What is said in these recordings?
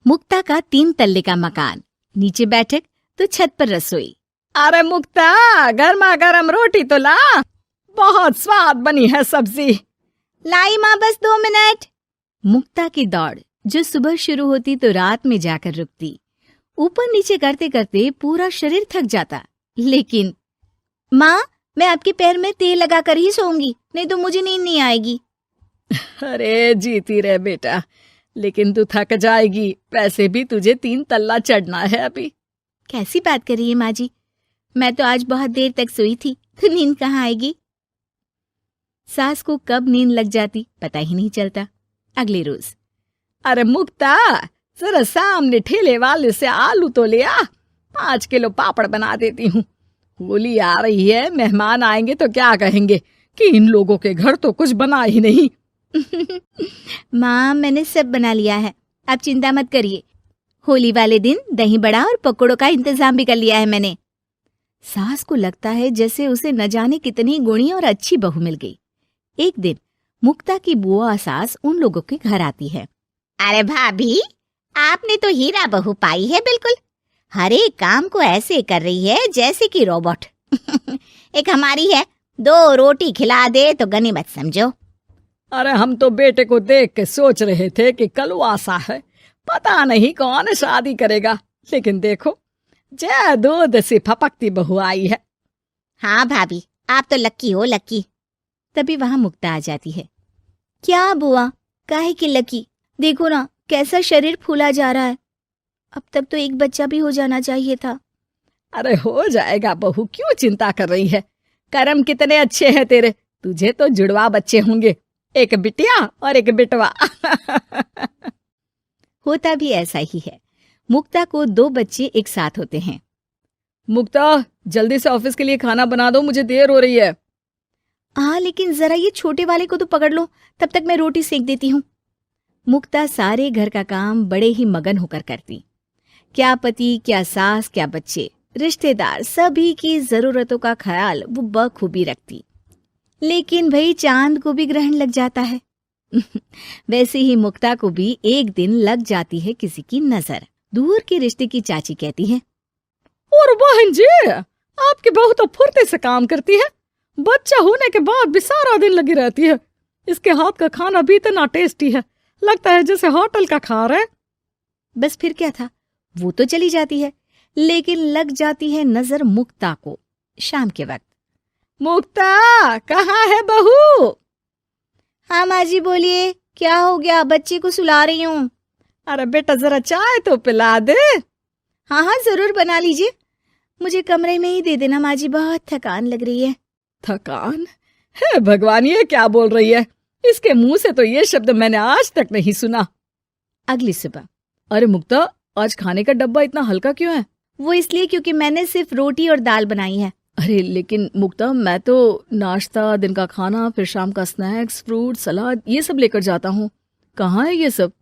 मुक्ता का 3 तल्ले का मकान, नीचे बैठक तो छत पर रसोई। अरे मुक्ता, गर्मा गर्म रोटी तो ला, बहुत स्वाद बनी है सब्जी। लाई माँ, बस 2 मिनट। मुक्ता की दौड़ जो सुबह शुरू होती तो रात में जाकर रुकती। ऊपर नीचे करते करते पूरा शरीर थक जाता, लेकिन माँ, मैं आपके पैर में तेल लगाकर ही सोऊंगी, नहीं तो मुझे नींद नहीं आएगी। अरे जीती रहे बेटा, लेकिन तू थक जाएगी, वैसे भी तुझे 3 तल्ला चढ़ना है अभी। कैसी बात कर रही है माँ जी, मैं तो आज बहुत देर तक सोई थी, तो नींद कहाँ आएगी। सास को कब नींद लग जाती पता ही नहीं चलता। अगले रोज, अरे मुक्ता, जरा सामने ठेले वाले से आलू तो ले आ, 5 किलो पापड़ बना देती हूँ। होली आ रही है, मेहमान आएंगे तो क्या कहेंगे कि इन लोगों के घर तो कुछ बना ही नहीं। माँ, मैंने सब बना लिया है, आप चिंता मत करिए। होली वाले दिन दही बड़ा और पकौड़ों का इंतजाम भी कर लिया है मैंने। सास को लगता है जैसे उसे न जाने कितनी गुणी और अच्छी बहू मिल गई। एक दिन मुक्ता की बुआ सास उन लोगों के घर आती है। अरे भाभी, आपने तो हीरा बहू पाई है बिल्कुल। हर एक काम को ऐसे कर रही है जैसे कि रोबोट। एक हमारी है, 2 रोटी खिला दे तो गनीमत समझो। अरे हम तो बेटे को देख के सोच रहे थे कि कलवासा है, पता नहीं कौन शादी करेगा, लेकिन देखो जय दूध से फपकती बहू आई है। हाँ भाभी, आप तो लक्की हो, लक्की। तभी वहां मुक्ता आ जाती है। क्या बुआ, काहे की लकी, देखो ना कैसा शरीर फूला जा रहा है। अब तक तो एक बच्चा भी हो जाना चाहिए था। अरे हो जाएगा बहू, क्यों चिंता कर रही है। कर्म कितने अच्छे हैं तेरे, तुझे तो जुड़वा बच्चे होंगे, एक बिटिया और एक बिटवा। होता भी ऐसा ही है। मुक्ता को 2 बच्चे एक साथ होते हैं। मुक्ता, जल्दी से ऑफिस के लिए खाना बना दो, मुझे देर हो रही है। हाँ, लेकिन जरा ये छोटे वाले को तो पकड़ लो, तब तक मैं रोटी सेक देती हूँ। मुक्ता सारे घर का काम बड़े ही मगन होकर करती। क्या पति, क्या सास, क्या बच्चे, रिश्तेदार, सभी की जरूरतों का ख्याल वो बखूबी रखती। लेकिन भाई चांद को भी ग्रहण लग जाता है। वैसे ही मुक्ता को भी एक दिन लग जाती है किसी की नजर। दूर के रिश्ते की चाची कहती है, और बहन जी, आपकी बहू तो फुर्ती से काम करती है, बच्चा होने के बाद भी सारा दिन लगी रहती है। इसके हाथ का खाना भी इतना टेस्टी है, लगता है जैसे होटल का खा रहे। बस फिर क्या था, वो तो चली जाती है, लेकिन लग जाती है नजर मुक्ता को। शाम के वक्त, मुक्ता, कहाँ है बहू? हाँ माँ जी, बोलिए, क्या हो गया? बच्चे को सुला रही हूँ। अरे बेटा, जरा चाय तो पिला दे। हाँ हाँ, जरूर बना लीजिए, मुझे कमरे में ही दे देना माँ जी, बहुत थकान लग रही है। थकान है? भगवान, ये क्या बोल रही है, इसके मुंह से तो ये शब्द मैंने आज तक नहीं सुना। अगली सुबह, अरे मुक्ता, आज खाने का डब्बा इतना हल्का क्यों है? वो इसलिए क्योंकि मैंने सिर्फ रोटी और दाल बनाई है। अरे लेकिन मुक्ता, मैं तो नाश्ता, दिन का खाना, फिर शाम का स्नैक्स, फ्रूट, सलाद, ये सब लेकर जाता हूँ। कहाँ है ये सब?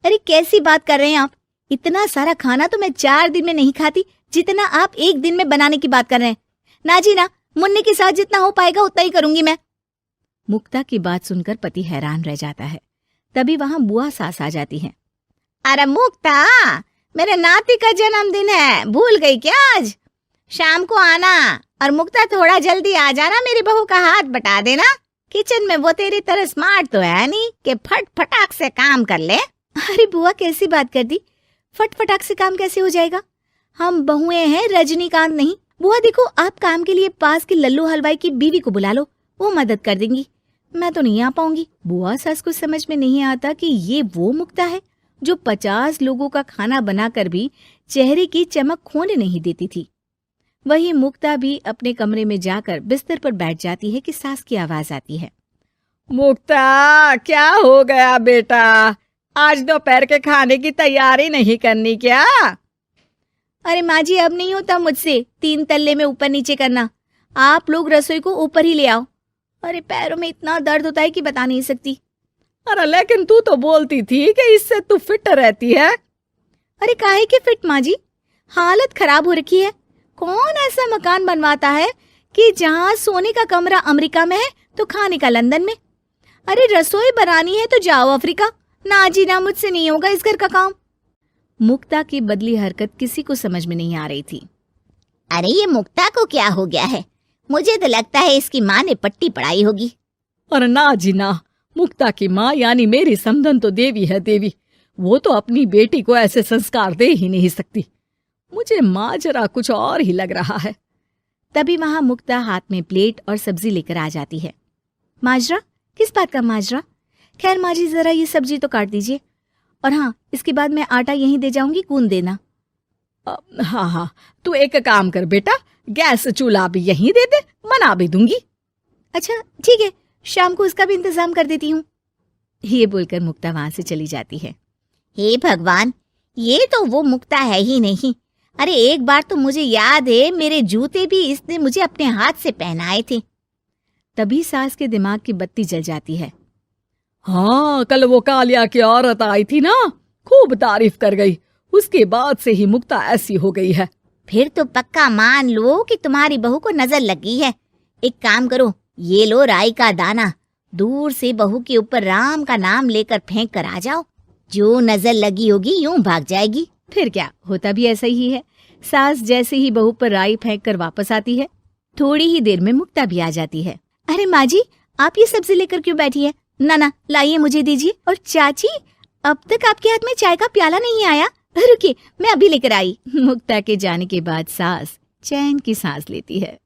अरे कैसी बात कर रहे हैं आप, इतना सारा खाना तो मैं 4 दिन में नहीं खाती, जितना आप 1 दिन में बनाने की बात कर रहे हैं। ना जी ना, मुन्ने के साथ जितना हो पाएगा उतना ही करूंगी मैं। मुक्ता की बात सुनकर पति हैरान रह जाता है। तभी वहां बुआ सास आ जाती है। अरे मुक्ता, मेरे नाती का जन्मदिन है, भूल गई क्या? आज शाम को आना, और मुक्ता थोड़ा जल्दी आ जाना, मेरी बहू का हाथ बटा देना। किचन में वो तेरी तरह स्मार्ट तो है नहीं कि फट फटाक से काम कर ले। अरे बुआ, कैसी बात कर दी, फट फटाक से काम कैसे हो जाएगा? हम बहुएं हैं, रजनीकांत नहीं। बुआ देखो, आप काम के लिए पास के लल्लू हलवाई की बीवी को बुला लो, वो मदद कर देंगी, मैं तो नहीं आ पाऊंगी। बुआ सास को समझ में नहीं आता कि ये वो मुक्ता है जो 50 लोगों का खाना बनाकर भी चेहरे की चमक खोने नहीं देती थी। वही मुक्ता भी अपने कमरे में जाकर बिस्तर पर बैठ जाती है कि सास की आवाज आती है। मुक्ता, क्या हो गया बेटा, आज दोपहर के खाने की तैयारी नहीं करनी क्या? अरे माँ जी, अब नहीं होता मुझसे 3 तल्ले में ऊपर नीचे करना, आप लोग रसोई को ऊपर ही ले आओ। अरे पैरों में इतना दर्द होता है कि बता नहीं सकती। अरे लेकिन तू तो बोलती थी कि इससे तू फिट रहती है। अरे काहे के फिट माँ जी, हालत खराब हो रखी है। कौन ऐसा मकान बनवाता है कि जहाँ सोने का कमरा अमेरिका में है तो खाने का लंदन में? अरे रसोई बनानी है तो जाओ अफ्रीका। ना जी ना, मुझसे नहीं होगा इस घर का काम। मुक्ता की बदली हरकत किसी को समझ में नहीं आ रही थी। अरे ये मुक्ता को क्या हो गया है? मुझे तो लगता है इसकी माँ ने पट्टी पढ़ाई होगी। और ना जी ना, मुक्ता की माँ यानी मेरी समधन तो देवी है देवी। वो तो अपनी बेटी को ऐसे संस्कार दे ही नहीं सकती। मुझे माजरा कुछ और ही लग रहा है। तभी वहां मुक्ता हाथ में प्लेट और सब्जी लेकर आ जाती है। माजरा? किस बात का माजरा? खैर माँ जी, जरा ये सब्जी तो काट दीजिए, और हाँ, इसके बाद मैं आटा यहीं दे जाऊंगी, गूंद देना। हाँ हाँ, तू एक काम कर बेटा, गैस चूल्हा भी यहीं दे दे, बना भी दूंगी। अच्छा ठीक है, शाम को उसका भी इंतजाम कर देती हूँ। ये बोलकर मुक्ता वहां से चली जाती है। हे भगवान, ये तो वो मुक्ता है ही नहीं। अरे एक बार तो मुझे याद है, मेरे जूते भी इसने मुझे अपने हाथ से पहनाए थे। तभी सास के दिमाग की बत्ती जल जाती है। हाँ, कल वो कालिया की औरत आई थी ना, खूब तारीफ कर गई। उसके बाद से ही मुक्ता ऐसी हो गई है। फिर तो पक्का मान लो कि तुम्हारी बहू को नजर लगी है। एक काम करो, ये लो राई का दाना, दूर से बहू के ऊपर राम का नाम लेकर फेंक कर आ जाओ। जो नजर लगी होगी यूं भाग जाएगी। फिर क्या, होता भी ऐसा ही है। सास जैसे ही बहू पर राई फेंक कर वापस आती है, थोड़ी ही देर में मुक्ता भी आ जाती है। अरे माँ जी, आप ये सब्जी लेकर क्यों बैठी है? ना ना, लाइए, मुझे दीजिए। और चाची, अब तक आपके हाथ में चाय का प्याला नहीं आया। रुकिए, मैं अभी लेकर आई। मुक्ता के जाने के बाद सास चैन की सांस लेती है।